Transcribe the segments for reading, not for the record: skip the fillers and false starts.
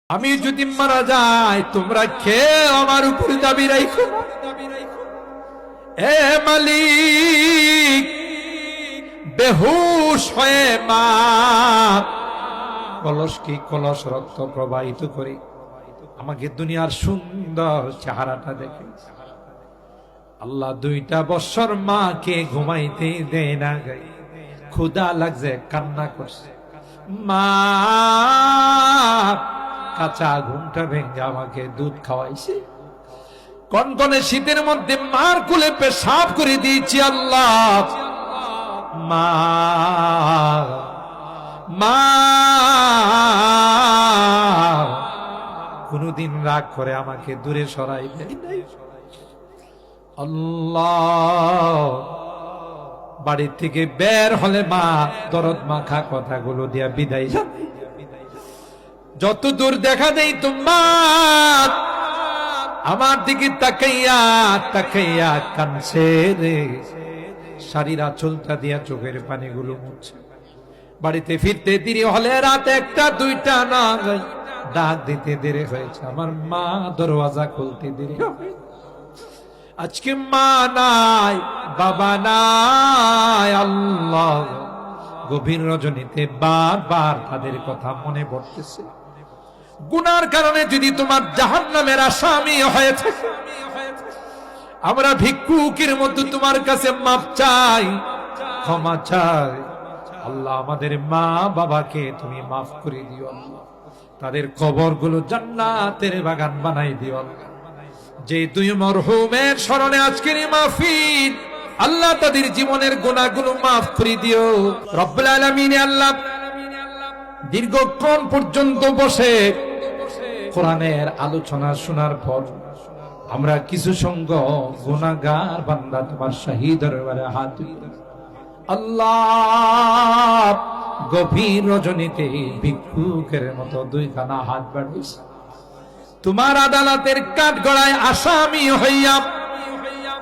আমি যদি মারা যাই তোমরা খেয়ে আমার উপর দাবি রাখো। এ মালিক, বেহুশ হয়ে মা কলস রক্ত প্রবাহিত করে আমাকে দুনিয়ার সুন্দর চেহারাটা দেখে। আল্লাহ 2টা বছর মাকে ঘুমাইতে দেয় না, ক্ষুধা লাগছে, কান্না করছে। মা কাঁচা ঘুমটা ভেঙে আমাকে দুধ খাওয়াইছে। কনকনে শীতের মধ্যে মার কোলে পেশাব করে দিয়েছি। আল্লাহ, মা মা কোনদিন রাগ করে আমাকে দূরে সরাই দেয় নাই। আল্লাহ, বাড়ি থেকে বের হলে মা দরদ মাখা কথাগুলো দিয়া বিদায় জানাই। যত দূর দেখা দেই তোমার আমার দিকে তাকাইয়া তাকাইয়া কানছে রে। শাড়ির আঁচলটা দিয়া চোখের পানিগুলো মুছে। বাড়িতে ফিরতে দেরি হলে রাত 1টা 2টা না, ডাক দিতে দেরি হয়েছে। আমার মা দরওয়াজা খুলতে দেরি হবে। আজকে মা নাই, বাবা নাই। আল্লাহ, গভীর রজনীতে বারবার তাদের কথা মনে পড়তেছে। গুনার কারণে যদি তোমার জাহান্নামের আসামি হয়ে থাকে, আমরা ভিক্ষুকের মতো তোমার কাছে মাপ চাই, ক্ষমা চাই। আল্লাহ, আমাদের মা বাবাকে তুমি মাফ করে দিও। আল্লাহ, তাদের কবরগুলো জান্নাতের বাগান বানাই দিও। আল্লাহ, যে 2 মরহুমের স্মরণে আজকের এই মাহফিল, আল্লাহ তাদের জীবনের গুনাহগুলো মাফ করে দিও রব্বুল আলামিন। আল্লাহ, দীর্ঘক্ষণ পর্যন্ত বসে কোরআনের আলোচনা শোনার পর আমরা কিছু সংখ্যক গুনাহগার বান্দা তোমার শাহী দরবারে হাত তুলি। আল্লাহ, গভীর রজনীতে ভিক্ষুকের মতো 2খানা হাত বাড়িয়েছে। তোমার আদালতের কাঠগড়ায় আসামি হইয়া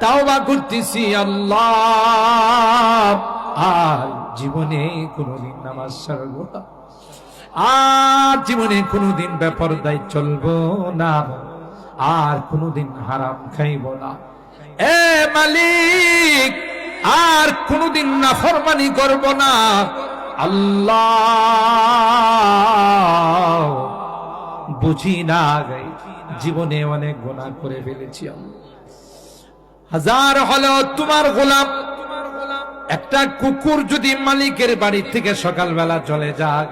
তাওবা করতেছি। আল্লাহ, আর জীবনে কোনদিন নামাজ ছাড়ব না, আর জীবনে কোনদিন বেপরদায় চলবো না, আর কোনদিন হারাম খাইব না। এ মালিক, আর কোনদিন নাফরমানি করব না। আল্লাহ, বুঝি না গাই জীবনে অনেক গুনাহ করে ফেলেছি। হাজার হলো তোমার গোলাম। একটা কুকুর যদি মালিকের বাড়ি থেকে সকালবেলা চলে যায়,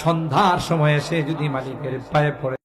সন্ধ্যার সময় এসে যদি মালিকের পায়ে পড়ে